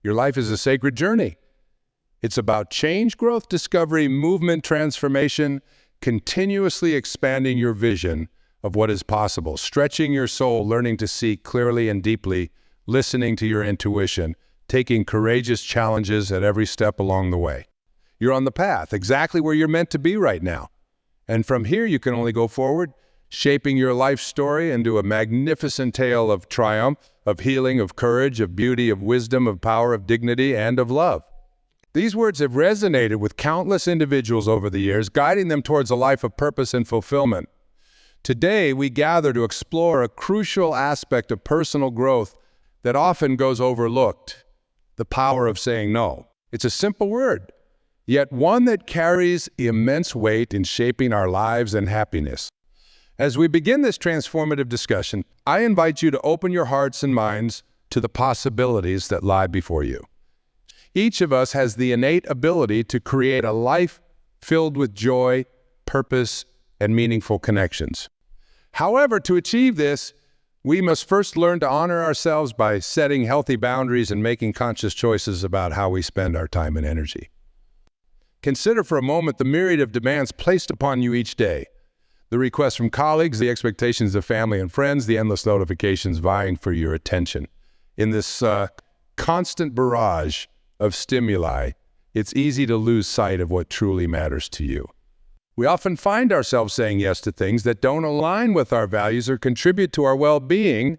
Your life is a sacred journey. It's about change, growth, discovery, movement, transformation, continuously expanding your vision of what is possible, stretching your soul, learning to see clearly and deeply, listening to your intuition, taking courageous challenges at every step along the way. You're on the path, exactly where you're meant to be right now. And from here, you can only go forward, shaping your life story into a magnificent tale of triumph, of healing, of courage, of beauty, of wisdom, of power, of dignity, and of love. These words have resonated with countless individuals over the years, guiding them towards a life of purpose and fulfillment. Today, we gather to explore a crucial aspect of personal growth that often goes overlooked: the power of saying no. It's a simple word, yet one that carries immense weight in shaping our lives and happiness. As we begin this transformative discussion, I invite you to open your hearts and minds to the possibilities that lie before you. Each of us has the innate ability to create a life filled with joy, purpose, and meaningful connections. However, to achieve this, we must first learn to honor ourselves by setting healthy boundaries and making conscious choices about how we spend our time and energy. Consider for a moment the myriad of demands placed upon you each day. The requests from colleagues, the expectations of family and friends, the endless notifications vying for your attention. In this constant barrage of stimuli, it's easy to lose sight of what truly matters to you. We often find ourselves saying yes to things that don't align with our values or contribute to our well-being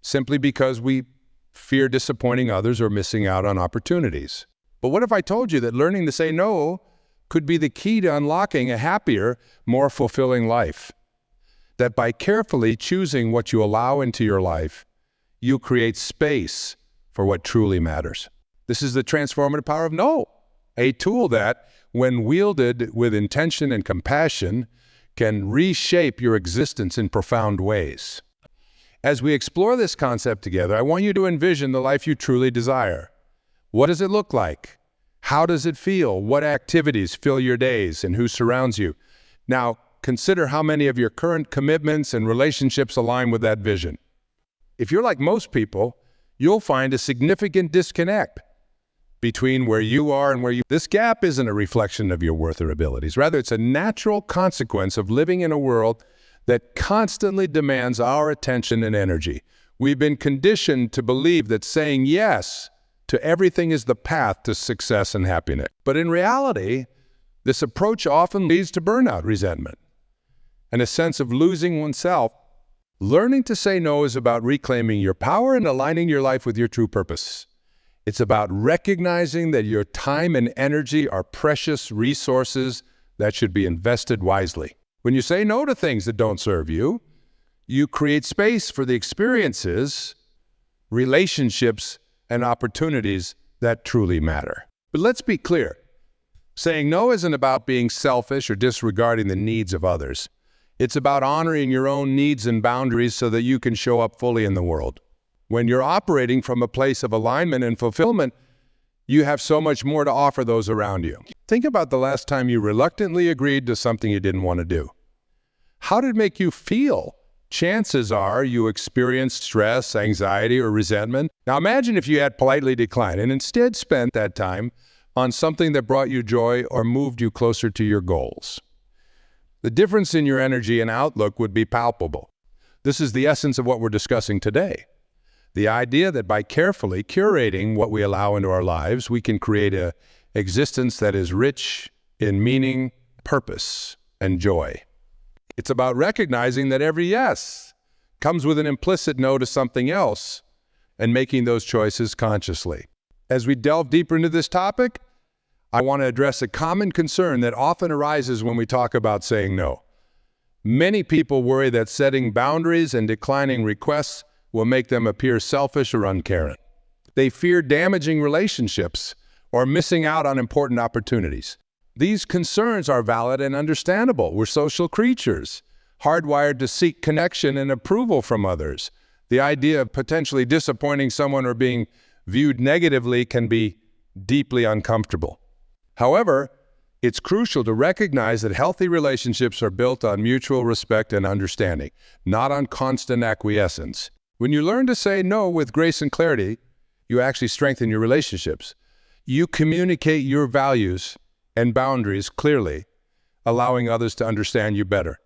simply because we fear disappointing others or missing out on opportunities. But what if I told you that learning to say no could be the key to unlocking a happier, more fulfilling life? That by carefully choosing what you allow into your life, you create space for what truly matters. This is the transformative power of no, a tool that, when wielded with intention and compassion, can reshape your existence in profound ways. As we explore this concept together, I want you to envision the life you truly desire. What does it look like? How does it feel? What activities fill your days, and who surrounds you? Now, consider how many of your current commitments and relationships align with that vision. If you're like most people, you'll find a significant disconnect between where you are and where you... This gap isn't a reflection of your worth or abilities. Rather, it's a natural consequence of living in a world that constantly demands our attention and energy. We've been conditioned to believe that saying yes to everything is the path to success and happiness. But in reality, this approach often leads to burnout, resentment, and a sense of losing oneself. Learning to say no is about reclaiming your power and aligning your life with your true purpose. It's about recognizing that your time and energy are precious resources that should be invested wisely. When you say no to things that don't serve you, you create space for the experiences, relationships, and opportunities that truly matter. But let's be clear. Saying no isn't about being selfish or disregarding the needs of others. It's about honoring your own needs and boundaries so that you can show up fully in the world. When you're operating from a place of alignment and fulfillment, you have so much more to offer those around you. Think about the last time you reluctantly agreed to something you didn't want to do. How did it make you feel? Chances are you experienced stress, anxiety, or resentment. Now imagine if you had politely declined and instead spent that time on something that brought you joy or moved you closer to your goals. The difference in your energy and outlook would be palpable. This is the essence of what we're discussing today. The idea that by carefully curating what we allow into our lives, we can create an existence that is rich in meaning, purpose, and joy. It's about recognizing that every yes comes with an implicit no to something else and making those choices consciously. As we delve deeper into this topic, I want to address a common concern that often arises when we talk about saying no. Many people worry that setting boundaries and declining requests will make them appear selfish or uncaring. They fear damaging relationships or missing out on important opportunities. These concerns are valid and understandable. We're social creatures, hardwired to seek connection and approval from others. The idea of potentially disappointing someone or being viewed negatively can be deeply uncomfortable. However, it's crucial to recognize that healthy relationships are built on mutual respect and understanding, not on constant acquiescence. When you learn to say no with grace and clarity, you actually strengthen your relationships. You communicate your values and boundaries clearly, allowing others to understand you better.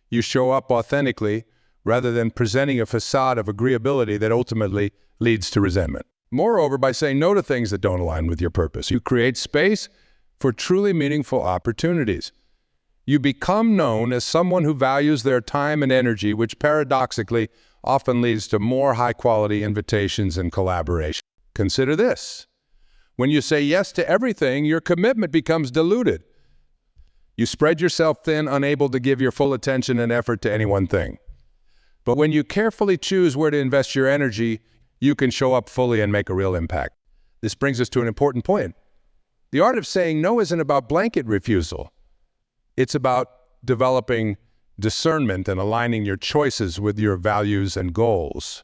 You show up authentically rather than presenting a facade of agreeability that ultimately leads to resentment. Moreover, by saying no to things that don't align with your purpose, you create space for truly meaningful opportunities. You become known as someone who values their time and energy, which paradoxically often leads to more high-quality invitations and collaboration. Consider this. When you say yes to everything, your commitment becomes diluted. You spread yourself thin, unable to give your full attention and effort to any one thing. But when you carefully choose where to invest your energy, you can show up fully and make a real impact. This brings us to an important point. The art of saying no isn't about blanket refusal. It's about developing discernment and aligning your choices with your values and goals.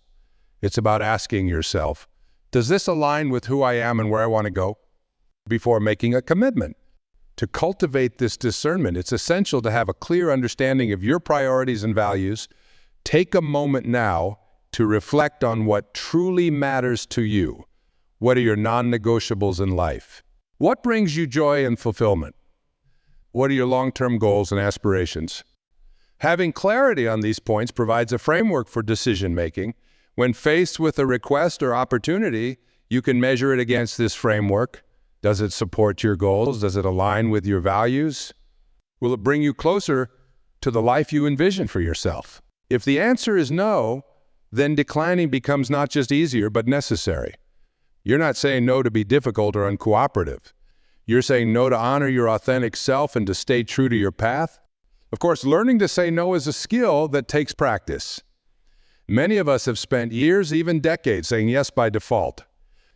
It's about asking yourself, does this align with who I am and where I want to go? Before making a commitment. To cultivate this discernment, it's essential to have a clear understanding of your priorities and values. Take a moment now to reflect on what truly matters to you. What are your non-negotiables in life? What brings you joy and fulfillment? What are your long-term goals and aspirations? Having clarity on these points provides a framework for decision-making. When faced with a request or opportunity, you can measure it against this framework. Does it support your goals? Does it align with your values? Will it bring you closer to the life you envision for yourself? If the answer is no, then declining becomes not just easier, but necessary. You're not saying no to be difficult or uncooperative. You're saying no to honor your authentic self and to stay true to your path. Of course, learning to say no is a skill that takes practice. Many of us have spent years, even decades, saying yes by default.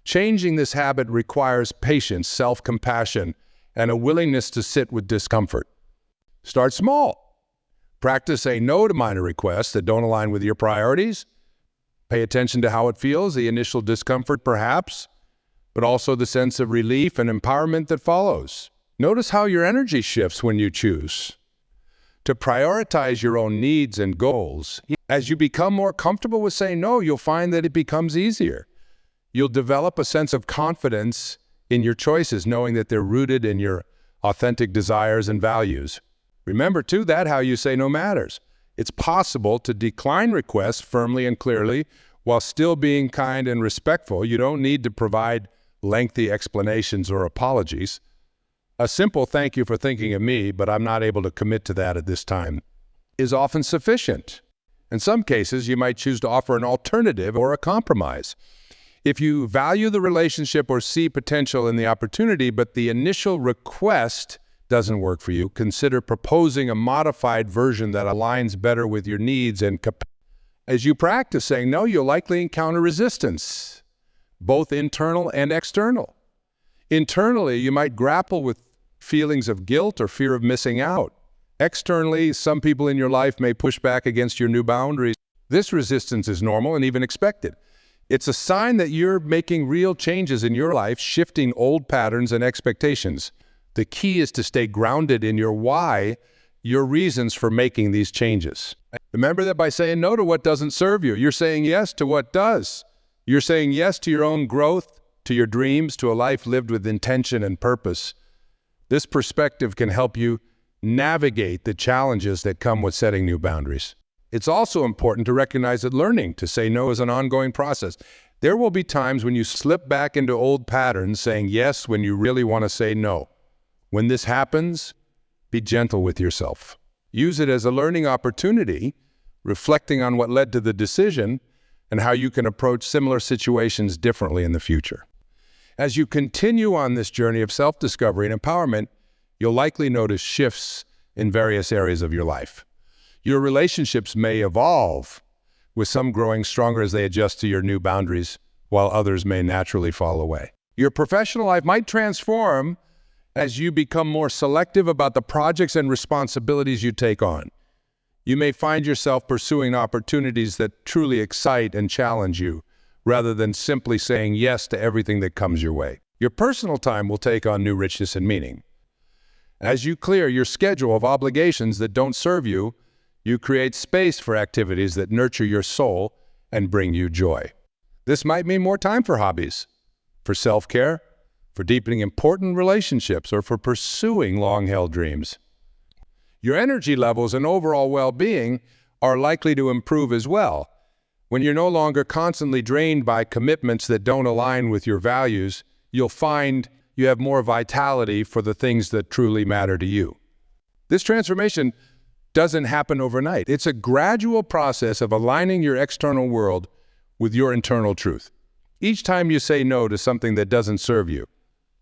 Changing this habit requires patience, self-compassion, and a willingness to sit with discomfort. Start small. Practice saying no to minor requests that don't align with your priorities. Pay attention to how it feels, the initial discomfort perhaps, but also the sense of relief and empowerment that follows. Notice how your energy shifts when you choose to prioritize your own needs and goals. As you become more comfortable with saying no, you'll find that it becomes easier. You'll develop a sense of confidence in your choices, knowing that they're rooted in your authentic desires and values. Remember, too, that how you say no matters. It's possible to decline requests firmly and clearly while still being kind and respectful. You don't need to provide lengthy explanations or apologies. A simple thank you for thinking of me, but I'm not able to commit to that at this time, is often sufficient. In some cases, you might choose to offer an alternative or a compromise. If you value the relationship or see potential in the opportunity, but the initial request doesn't work for you, consider proposing a modified version that aligns better with your needs and capacity. As you practice saying no, you'll likely encounter resistance, both internal and external. Internally, you might grapple with feelings of guilt or fear of missing out. Externally, some people in your life may push back against your new boundaries. This resistance is normal and even expected. It's a sign that you're making real changes in your life, shifting old patterns and expectations. The key is to stay grounded in your why, your reasons for making these changes. Remember that by saying no to what doesn't serve you, you're saying yes to what does. You're saying yes to your own growth, to your dreams, to a life lived with intention and purpose. This perspective can help you navigate the challenges that come with setting new boundaries. It's also important to recognize that learning to say no is an ongoing process. There will be times when you slip back into old patterns, saying yes when you really want to say no. When this happens, be gentle with yourself. Use it as a learning opportunity, reflecting on what led to the decision and how you can approach similar situations differently in the future. As you continue on this journey of self-discovery and empowerment, you'll likely notice shifts in various areas of your life. Your relationships may evolve, with some growing stronger as they adjust to your new boundaries, while others may naturally fall away. Your professional life might transform as you become more selective about the projects and responsibilities you take on. You may find yourself pursuing opportunities that truly excite and challenge you, rather than simply saying yes to everything that comes your way. Your personal time will take on new richness and meaning. As you clear your schedule of obligations that don't serve you, you create space for activities that nurture your soul and bring you joy. This might mean more time for hobbies, for self-care, for deepening important relationships, or for pursuing long-held dreams. Your energy levels and overall well-being are likely to improve as well. When you're no longer constantly drained by commitments that don't align with your values, you'll find you have more vitality for the things that truly matter to you. This transformation doesn't happen overnight. It's a gradual process of aligning your external world with your internal truth. Each time you say no to something that doesn't serve you,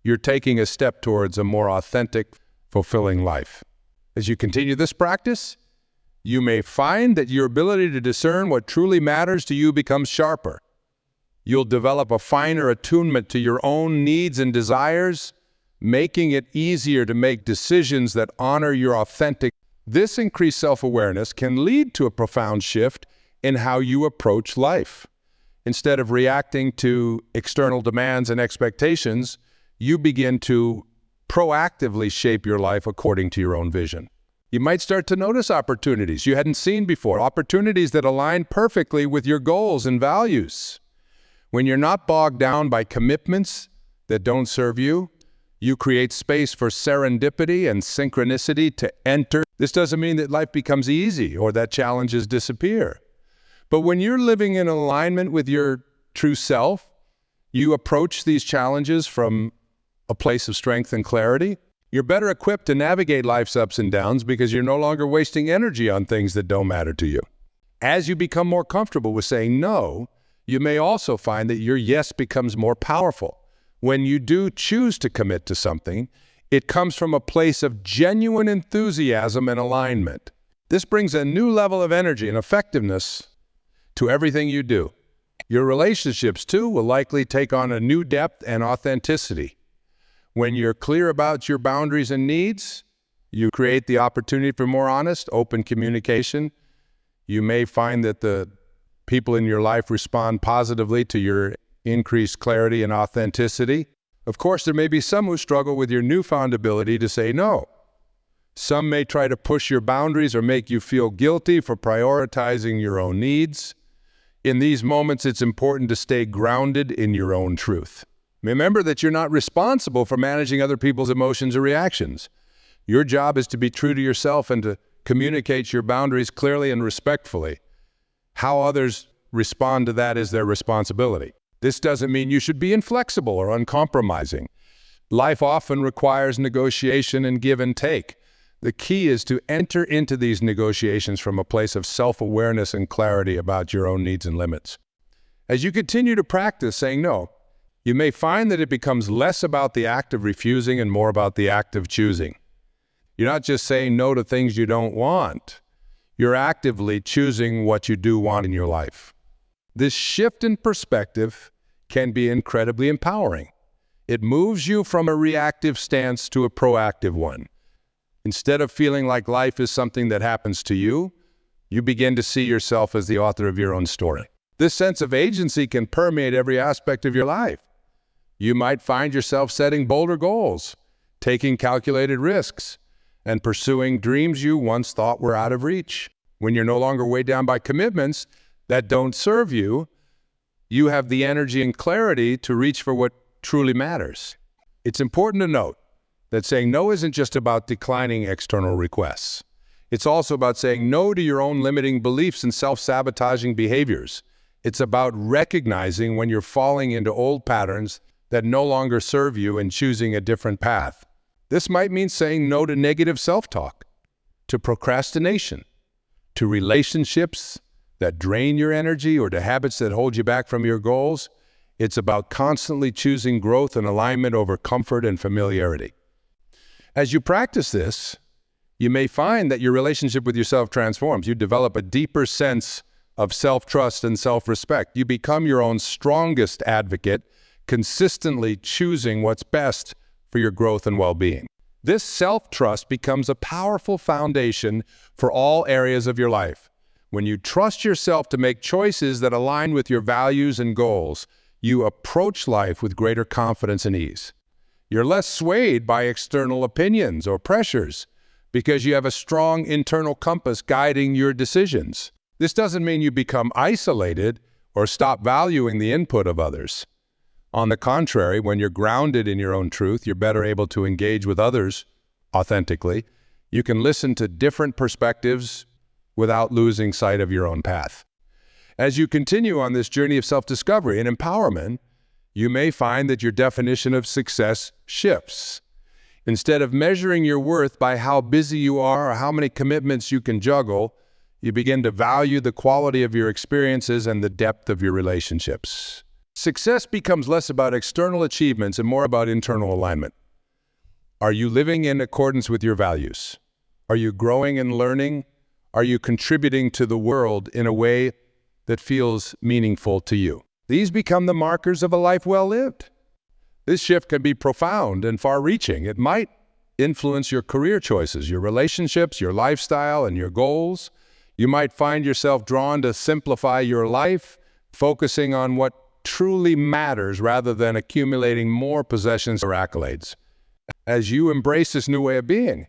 you're taking a step towards a more authentic, fulfilling life. As you continue this practice, you may find that your ability to discern what truly matters to you becomes sharper. You'll develop a finer attunement to your own needs and desires, making it easier to make decisions that honor your authentic. This increased self-awareness can lead to a profound shift in how you approach life. Instead of reacting to external demands and expectations, you begin to proactively shape your life according to your own vision. You might start to notice opportunities you hadn't seen before, opportunities that align perfectly with your goals and values. When you're not bogged down by commitments that don't serve you, you create space for serendipity and synchronicity to enter. This doesn't mean that life becomes easy or that challenges disappear. But when you're living in alignment with your true self, you approach these challenges from a place of strength and clarity. You're better equipped to navigate life's ups and downs because you're no longer wasting energy on things that don't matter to you. As you become more comfortable with saying no, you may also find that your yes becomes more powerful. When you do choose to commit to something, it comes from a place of genuine enthusiasm and alignment. This brings a new level of energy and effectiveness to everything you do. Your relationships, too, will likely take on a new depth and authenticity. When you're clear about your boundaries and needs, you create the opportunity for more honest, open communication. You may find that the people in your life respond positively to your increased clarity and authenticity. Of course, there may be some who struggle with your newfound ability to say no. Some may try to push your boundaries or make you feel guilty for prioritizing your own needs. In these moments, it's important to stay grounded in your own truth. Remember that you're not responsible for managing other people's emotions or reactions. Your job is to be true to yourself and to communicate your boundaries clearly and respectfully. How others respond to that is their responsibility. This doesn't mean you should be inflexible or uncompromising. Life often requires negotiation and give and take. The key is to enter into these negotiations from a place of self-awareness and clarity about your own needs and limits. As you continue to practice saying no, you may find that it becomes less about the act of refusing and more about the act of choosing. You're not just saying no to things you don't want. You're actively choosing what you do want in your life. This shift in perspective can be incredibly empowering. It moves you from a reactive stance to a proactive one. Instead of feeling like life is something that happens to you, you begin to see yourself as the author of your own story. This sense of agency can permeate every aspect of your life. You might find yourself setting bolder goals, taking calculated risks, and pursuing dreams you once thought were out of reach. When you're no longer weighed down by commitments that don't serve you, you have the energy and clarity to reach for what truly matters. It's important to note that saying no isn't just about declining external requests. It's also about saying no to your own limiting beliefs and self-sabotaging behaviors. It's about recognizing when you're falling into old patterns that no longer serve you and choosing a different path. This might mean saying no to negative self-talk, to procrastination, to relationships that drain your energy, or to habits that hold you back from your goals. It's about constantly choosing growth and alignment over comfort and familiarity. As you practice this, you may find that your relationship with yourself transforms. You develop a deeper sense of self-trust and self-respect. You become your own strongest advocate, consistently choosing what's best for your growth and well-being. This self-trust becomes a powerful foundation for all areas of your life. When you trust yourself to make choices that align with your values and goals, you approach life with greater confidence and ease. You're less swayed by external opinions or pressures because you have a strong internal compass guiding your decisions. This doesn't mean you become isolated or stop valuing the input of others. On the contrary, when you're grounded in your own truth, you're better able to engage with others authentically. You can listen to different perspectives without losing sight of your own path. As you continue on this journey of self-discovery and empowerment, you may find that your definition of success shifts. Instead of measuring your worth by how busy you are or how many commitments you can juggle, you begin to value the quality of your experiences and the depth of your relationships. Success becomes less about external achievements and more about internal alignment. Are you living in accordance with your values? Are you growing and learning? Are you contributing to the world in a way that feels meaningful to you? These become the markers of a life well lived. This shift can be profound and far-reaching. It might influence your career choices, your relationships, your lifestyle, and your goals. You might find yourself drawn to simplify your life, focusing on what truly matters rather than accumulating more possessions or accolades. As you embrace this new way of being,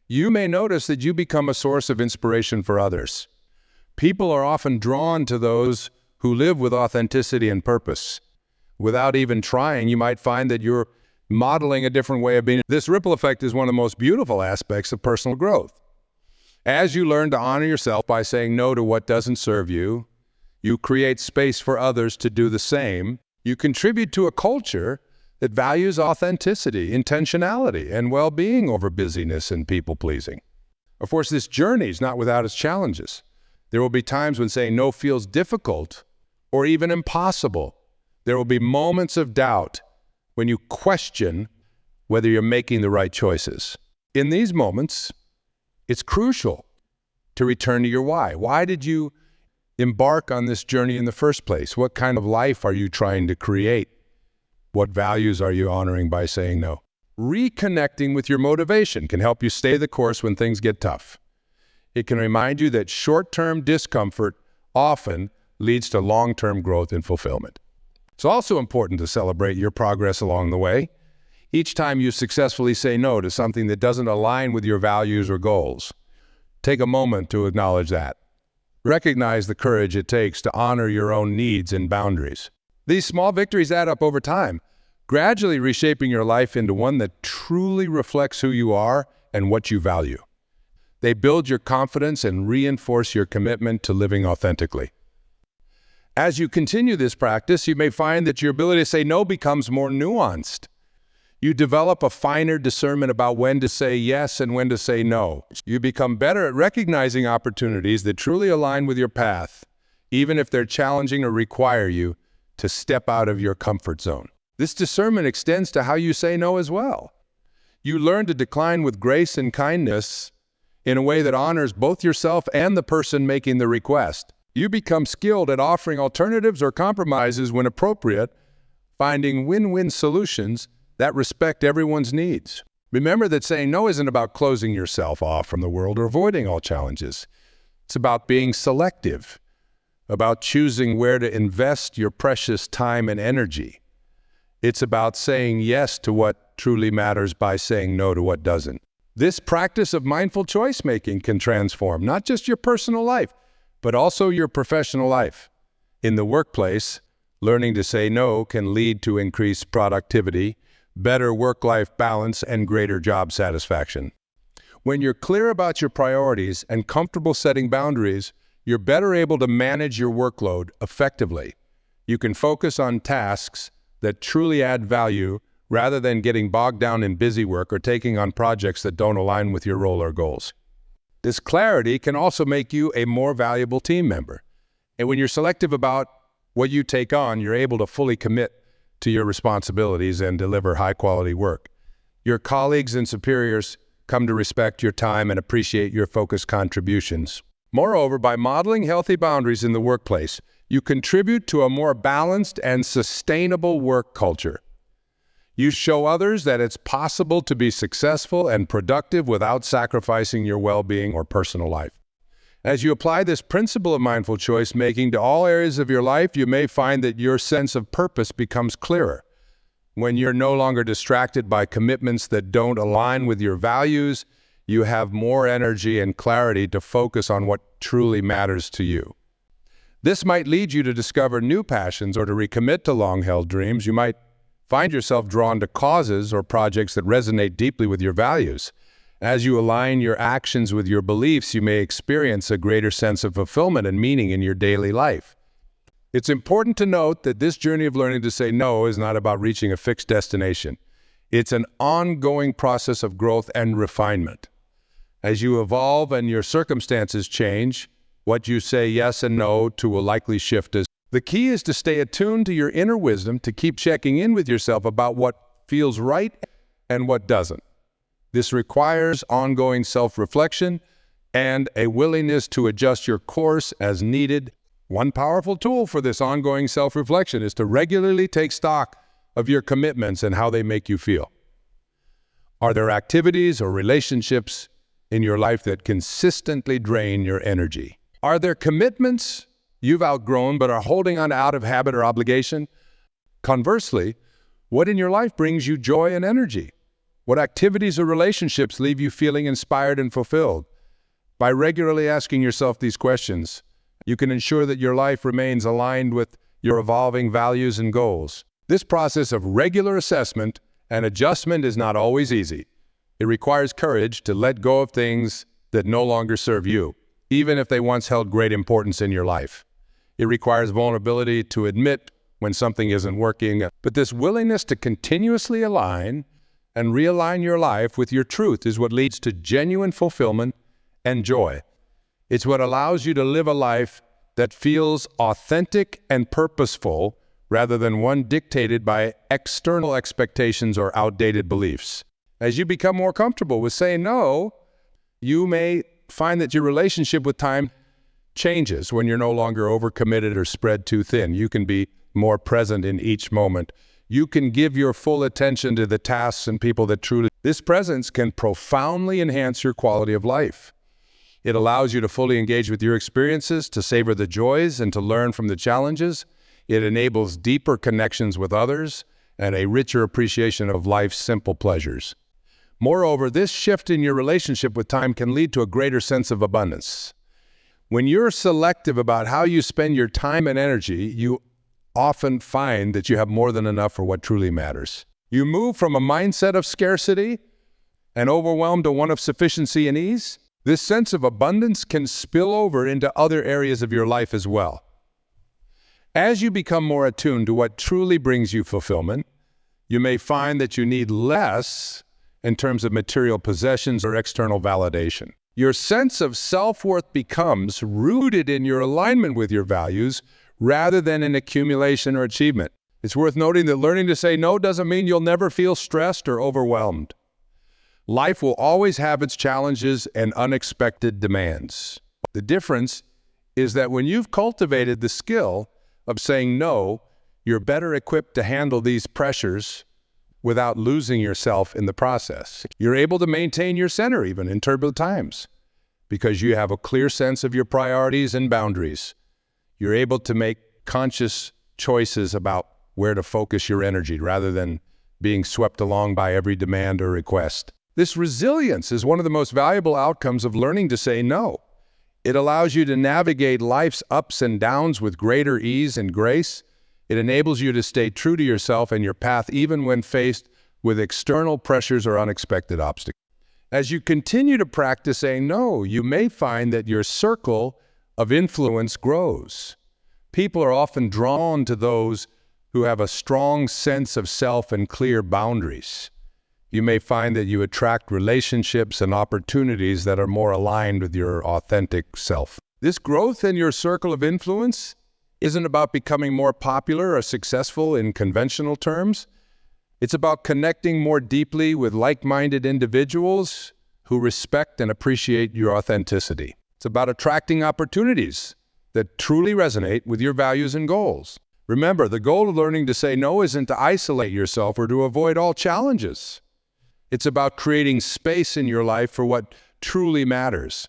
you may notice that you become a source of inspiration for others. People are often drawn to those who live with authenticity and purpose. Without even trying, you might find that you're modeling a different way of being. This ripple effect is one of the most beautiful aspects of personal growth. As you learn to honor yourself by saying no to what doesn't serve you, you create space for others to do the same. You contribute to a culture that values authenticity, intentionality, and well-being over busyness and people-pleasing. Of course, this journey is not without its challenges. There will be times when saying no feels difficult or even impossible. There will be moments of doubt when you question whether you're making the right choices. In these moments, it's crucial to return to your why. Why did you embark on this journey in the first place? What kind of life are you trying to create? What values are you honoring by saying no? Reconnecting with your motivation can help you stay the course when things get tough. It can remind you that short-term discomfort often leads to long-term growth and fulfillment. It's also important to celebrate your progress along the way. Each time you successfully say no to something that doesn't align with your values or goals, take a moment to acknowledge that. Recognize the courage it takes to honor your own needs and boundaries. These small victories add up over time, gradually reshaping your life into one that truly reflects who you are and what you value. They build your confidence and reinforce your commitment to living authentically. As you continue this practice, you may find that your ability to say no becomes more nuanced. You develop a finer discernment about when to say yes and when to say no. You become better at recognizing opportunities that truly align with your path, even if they're challenging or require you to step out of your comfort zone. This discernment extends to how you say no as well. You learn to decline with grace and kindness in a way that honors both yourself and the person making the request. You become skilled at offering alternatives or compromises when appropriate, finding win-win solutions that respect everyone's needs. Remember that saying no isn't about closing yourself off from the world or avoiding all challenges. It's about being selective, about choosing where to invest your precious time and energy. It's about saying yes to what truly matters by saying no to what doesn't. This practice of mindful choice-making can transform not just your personal life, but also your professional life. In the workplace, learning to say no can lead to increased productivity, better work-life balance, and greater job satisfaction. When you're clear about your priorities and comfortable setting boundaries, you're better able to manage your workload effectively. You can focus on tasks that truly add value rather than getting bogged down in busy work or taking on projects that don't align with your role or goals. This clarity can also make you a more valuable team member. And when you're selective about what you take on, you're able to fully commit to your responsibilities and deliver high-quality work. Your colleagues and superiors come to respect your time and appreciate your focused contributions. Moreover, by modeling healthy boundaries in the workplace, you contribute to a more balanced and sustainable work culture. You show others that it's possible to be successful and productive without sacrificing your well-being or personal life. As you apply this principle of mindful choice-making to all areas of your life, you may find that your sense of purpose becomes clearer. When you're no longer distracted by commitments that don't align with your values, you have more energy and clarity to focus on what truly matters to you. This might lead you to discover new passions or to recommit to long-held dreams. You might Find yourself drawn to causes or projects that resonate deeply with your values. As you align your actions with your beliefs, you may experience a greater sense of fulfillment and meaning in your daily life. It's important to note that this journey of learning to say no is not about reaching a fixed destination. It's an ongoing process of growth and refinement. As you evolve and your circumstances change, what you say yes and no to will likely shift. The key is to stay attuned to your inner wisdom, to keep checking in with yourself about what feels right and what doesn't. This requires ongoing self-reflection and a willingness to adjust your course as needed. One powerful tool for this ongoing self-reflection is to regularly take stock of your commitments and how they make you feel. Are there activities or relationships in your life that consistently drain your energy? Are there commitments you've outgrown but are holding on out of habit or obligation? Conversely, what in your life brings you joy and energy? What activities or relationships leave you feeling inspired and fulfilled? By regularly asking yourself these questions, you can ensure that your life remains aligned with your evolving values and goals. This process of regular assessment and adjustment is not always easy. It requires courage to let go of things that no longer serve you, even if they once held great importance in your life. It requires vulnerability to admit when something isn't working, but this willingness to continuously align and realign your life with your truth is what leads to genuine fulfillment and joy. It's what allows you to live a life that feels authentic and purposeful rather than one dictated by external expectations or outdated beliefs. As you become more comfortable with saying no, you may find that your relationship with time changes when you're no longer overcommitted or spread too thin. You can be more present in each moment. You can give your full attention to the tasks and people that truly... This presence can profoundly enhance your quality of life. It allows you to fully engage with your experiences, to savor the joys, and to learn from the challenges. It enables deeper connections with others and a richer appreciation of life's simple pleasures. Moreover, this shift in your relationship with time can lead to a greater sense of abundance. When you're selective about how you spend your time and energy, you often find that you have more than enough for what truly matters. You move from a mindset of scarcity and overwhelm to one of sufficiency and ease. This sense of abundance can spill over into other areas of your life as well. As you become more attuned to what truly brings you fulfillment, you may find that you need less in terms of material possessions or external validation. Your sense of self-worth becomes rooted in your alignment with your values rather than in accumulation or achievement. It's worth noting that learning to say no doesn't mean you'll never feel stressed or overwhelmed. Life will always have its challenges and unexpected demands. The difference is that when you've cultivated the skill of saying no, you're better equipped to handle these pressures without losing yourself in the process. You're able to maintain your center even in turbulent times because you have a clear sense of your priorities and boundaries. You're able to make conscious choices about where to focus your energy rather than being swept along by every demand or request. This resilience is one of the most valuable outcomes of learning to say no. It allows you to navigate life's ups and downs with greater ease and grace. It enables you to stay true to yourself and your path even when faced with external pressures or unexpected obstacles. As you continue to practice saying no, you may find that your circle of influence grows. People are often drawn to those who have a strong sense of self and clear boundaries. You may find that you attract relationships and opportunities that are more aligned with your authentic self. This growth in your circle of influence isn't about becoming more popular or successful in conventional terms. It's about connecting more deeply with like-minded individuals who respect and appreciate your authenticity. It's about attracting opportunities that truly resonate with your values and goals. Remember, the goal of learning to say no isn't to isolate yourself or to avoid all challenges. It's about creating space in your life for what truly matters.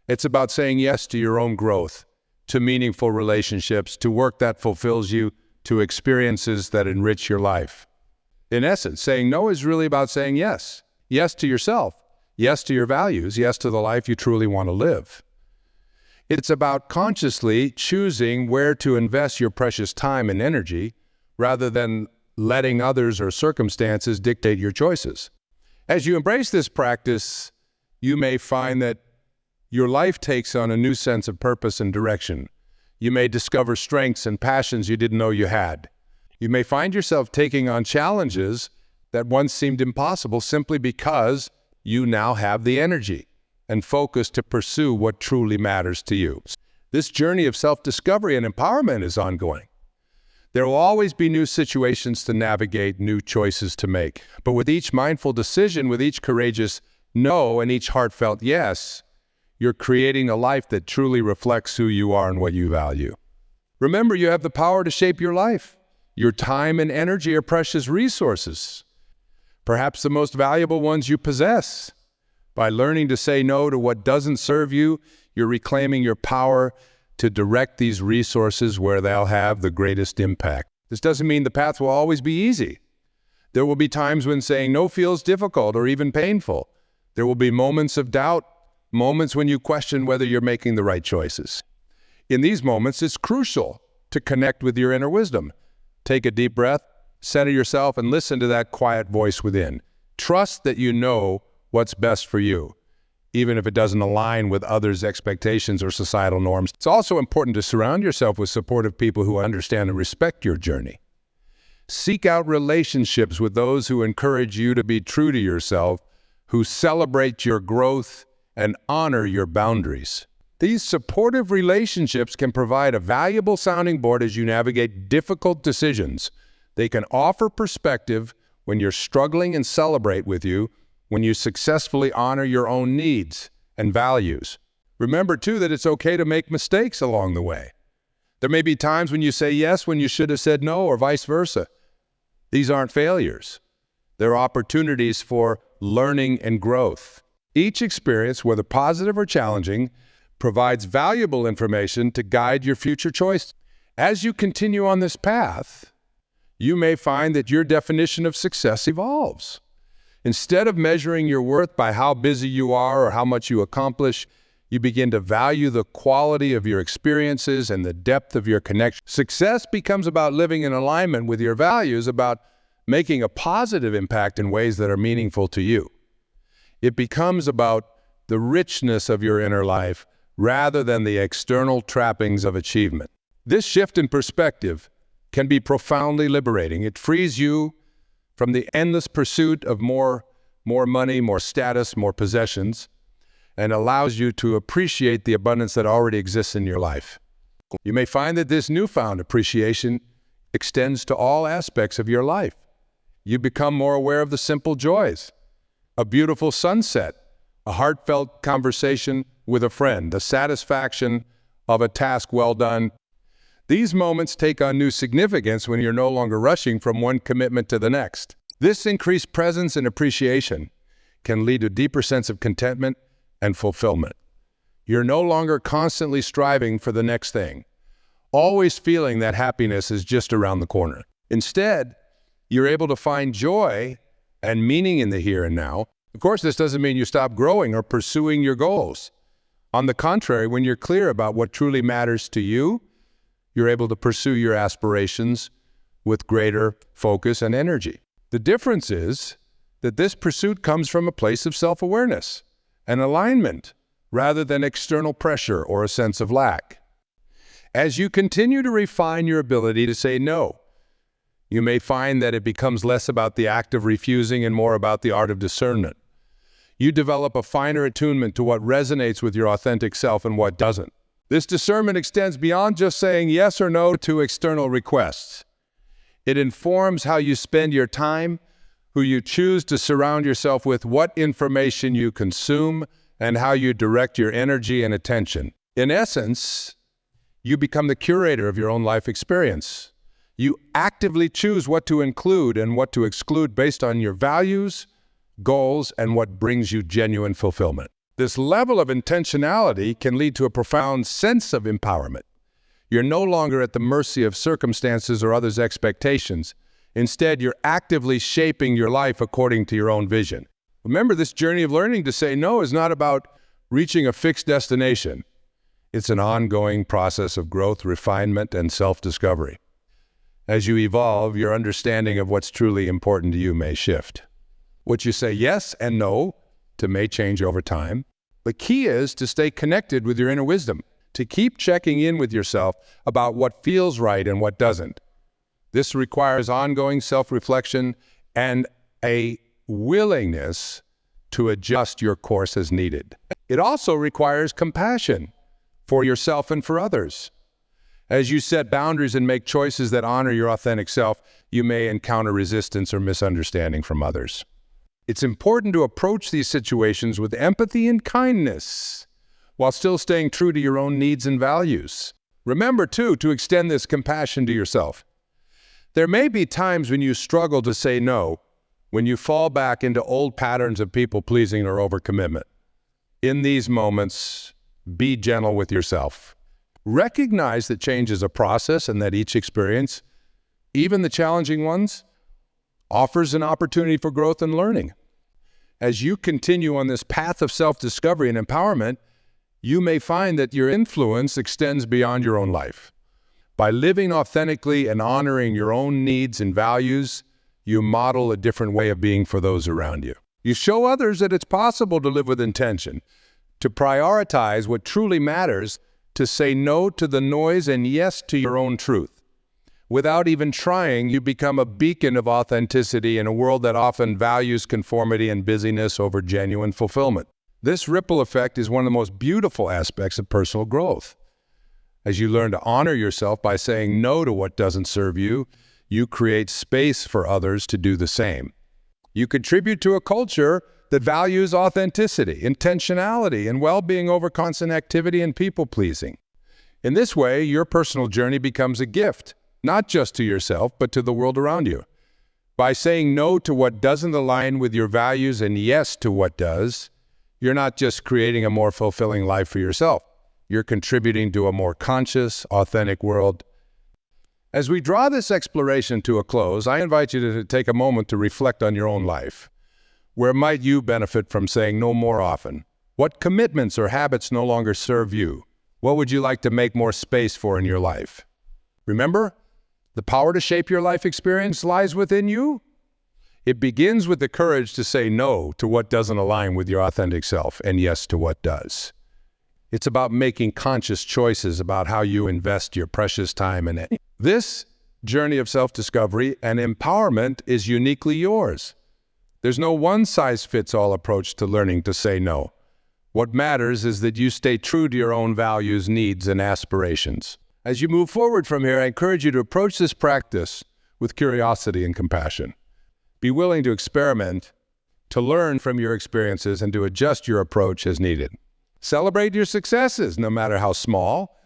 It's about saying yes to your own growth, to meaningful relationships, to work that fulfills you, to experiences that enrich your life. In essence, saying no is really about saying yes. Yes to yourself, yes to your values, yes to the life you truly want to live. It's about consciously choosing where to invest your precious time and energy rather than letting others or circumstances dictate your choices. As you embrace this practice, you may find that your life takes on a new sense of purpose and direction. You may discover strengths and passions you didn't know you had. You may find yourself taking on challenges that once seemed impossible simply because you now have the energy and focus to pursue what truly matters to you. This journey of self-discovery and empowerment is ongoing. There will always be new situations to navigate, new choices to make. But with each mindful decision, with each courageous no, and each heartfelt yes, you're creating a life that truly reflects who you are and what you value. Remember, you have the power to shape your life. Your time and energy are precious resources, perhaps the most valuable ones you possess. By learning to say no to what doesn't serve you, you're reclaiming your power to direct these resources where they'll have the greatest impact. This doesn't mean the path will always be easy. There will be times when saying no feels difficult or even painful. There will be moments of doubt, moments when you question whether you're making the right choices. In these moments, it's crucial to connect with your inner wisdom. Take a deep breath, center yourself, and listen to that quiet voice within. Trust that you know what's best for you, even if it doesn't align with others' expectations or societal norms. It's also important to surround yourself with supportive people who understand and respect your journey. Seek out relationships with those who encourage you to be true to yourself, who celebrate your growth and honor your boundaries. These supportive relationships can provide a valuable sounding board as you navigate difficult decisions. They can offer perspective when you're struggling and celebrate with you when you successfully honor your own needs and values. Remember, too, that it's okay to make mistakes along the way. There may be times when you say yes when you should have said no, or vice versa. These aren't failures. They're opportunities for learning and growth. Each experience, whether positive or challenging, provides valuable information to guide your future choice. As you continue on this path, you may find that your definition of success evolves. Instead of measuring your worth by how busy you are or how much you accomplish, you begin to value the quality of your experiences and the depth of your connection. Success becomes about living in alignment with your values, about making a positive impact in ways that are meaningful to you. It becomes about the richness of your inner life rather than the external trappings of achievement. This shift in perspective can be profoundly liberating. It frees you from the endless pursuit of more money, more status, more possessions, and allows you to appreciate the abundance that already exists in your life. You may find that this newfound appreciation extends to all aspects of your life. You become more aware of the simple joys, a beautiful sunset, a heartfelt conversation with a friend, the satisfaction of a task well done. These moments take on new significance when you're no longer rushing from one commitment to the next. This increased presence and appreciation can lead to a deeper sense of contentment and fulfillment. You're no longer constantly striving for the next thing, always feeling that happiness is just around the corner. Instead, you're able to find joy and meaning in the here and now. Of course, this doesn't mean you stop growing or pursuing your goals. On the contrary, when you're clear about what truly matters to you, you're able to pursue your aspirations with greater focus and energy. The difference is that this pursuit comes from a place of self-awareness and alignment rather than external pressure or a sense of lack. As you continue to refine your ability to say no, you may find that it becomes less about the act of refusing and more about the art of discernment. You develop a finer attunement to what resonates with your authentic self and what doesn't. This discernment extends beyond just saying yes or no to external requests. It informs how you spend your time, who you choose to surround yourself with, what information you consume, and how you direct your energy and attention. In essence, you become the curator of your own life experience. You actively choose what to include and what to exclude based on your values, goals, and what brings you genuine fulfillment. This level of intentionality can lead to a profound sense of empowerment. You're no longer at the mercy of circumstances or others' expectations. Instead, you're actively shaping your life according to your own vision. Remember, this journey of learning to say no is not about reaching a fixed destination. It's an ongoing process of growth, refinement, and self-discovery. As you evolve, your understanding of what's truly important to you may shift. What you say yes and no to may change over time. The key is to stay connected with your inner wisdom, to keep checking in with yourself about what feels right and what doesn't. This requires ongoing self-reflection and a willingness to adjust your course as needed. It also requires compassion for yourself and for others. As you set boundaries and make choices that honor your authentic self, you may encounter resistance or misunderstanding from others. It's important to approach these situations with empathy and kindness, while still staying true to your own needs and values. Remember, too, to extend this compassion to yourself. There may be times when you struggle to say no, when you fall back into old patterns of people-pleasing or overcommitment. In these moments, be gentle with yourself. Recognize that change is a process and that each experience, even the challenging ones, offers an opportunity for growth and learning. As you continue on this path of self-discovery and empowerment, you may find that your influence extends beyond your own life. By living authentically and honoring your own needs and values, you model a different way of being for those around you. You show others that it's possible to live with intention, to prioritize what truly matters, to say no to the noise and yes to your own truth. Without even trying, you become a beacon of authenticity in a world that often values conformity and busyness over genuine fulfillment. This ripple effect is one of the most beautiful aspects of personal growth. As you learn to honor yourself by saying no to what doesn't serve you, you create space for others to do the same. You contribute to a culture that values authenticity, intentionality, and well-being over constant activity and people-pleasing. In this way, your personal journey becomes a gift, not just to yourself, but to the world around you. By saying no to what doesn't align with your values and yes to what does, you're not just creating a more fulfilling life for yourself. You're contributing to a more conscious, authentic world. As we draw this exploration to a close, I invite you to take a moment to reflect on your own life. Where might you benefit from saying no more often? What commitments or habits no longer serve you? What would you like to make more space for in your life? Remember, the power to shape your life experience lies within you. It begins with the courage to say no to what doesn't align with your authentic self and yes to what does. It's about making conscious choices about how you invest your precious time and energy. This journey of self-discovery and empowerment is uniquely yours. There's no one-size-fits-all approach to learning to say no. What matters is that you stay true to your own values, needs, and aspirations. As you move forward from here, I encourage you to approach this practice with curiosity and compassion. Be willing to experiment, to learn from your experiences, and to adjust your approach as needed. Celebrate your successes, no matter how small,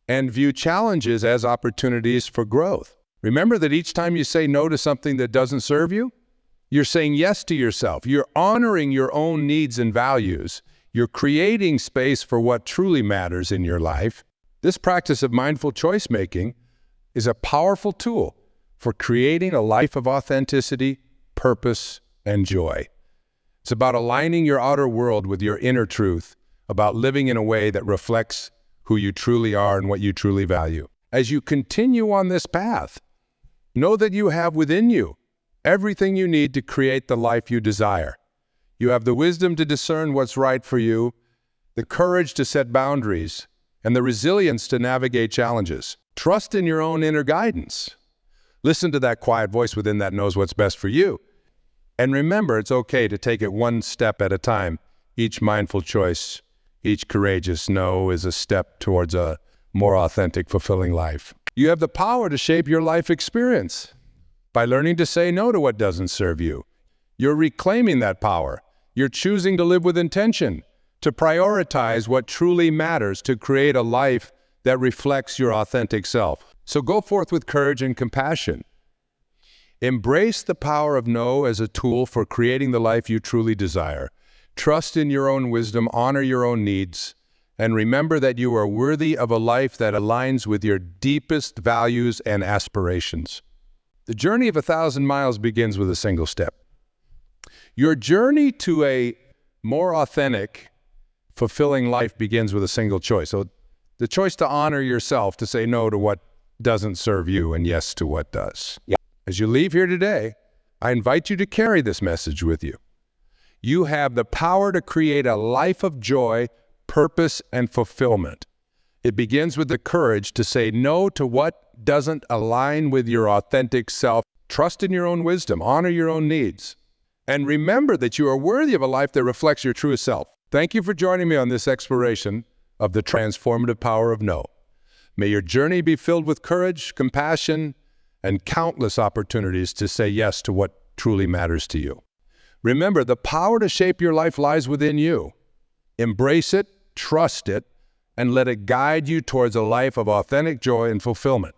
and view challenges as opportunities for growth. Remember that each time you say no to something that doesn't serve you, you're saying yes to yourself. You're honoring your own needs and values. You're creating space for what truly matters in your life. This practice of mindful choice-making is a powerful tool for creating a life of authenticity, purpose, and joy. It's about aligning your outer world with your inner truth, about living in a way that reflects who you truly are and what you truly value. As you continue on this path, know that you have within you everything you need to create the life you desire. You have the wisdom to discern what's right for you, the courage to set boundaries, and the resilience to navigate challenges. Trust in your own inner guidance. Listen to that quiet voice within that knows what's best for you. And remember, it's okay to take it one step at a time. Each mindful choice, each courageous no is a step towards a more authentic, fulfilling life. You have the power to shape your life experience by learning to say no to what doesn't serve you. You're reclaiming that power. You're choosing to live with intention, to prioritize what truly matters, to create a life that reflects your authentic self. So go forth with courage and compassion. Embrace the power of no as a tool for creating the life you truly desire. Trust in your own wisdom, honor your own needs, and remember that you are worthy of a life that aligns with your deepest values and aspirations. The journey of 1,000 miles begins with a single step. Your journey to a more authentic, fulfilling life begins with a single choice. So the choice to honor yourself, to say no to what doesn't serve you and yes to what does. As you leave here today, I invite you to carry this message with you. You have the power to create a life of joy, purpose, and fulfillment. It begins with the courage to say no to what doesn't align with your authentic self. Trust in your own wisdom, honor your own needs, and remember that you are worthy of a life that reflects your truest self. Thank you for joining me on this exploration of the transformative power of no. May your journey be filled with courage, compassion, and countless opportunities to say yes to what truly matters to you. Remember, the power to shape your life lies within you. Embrace it, trust it, and let it guide you towards a life of authentic joy and fulfillment.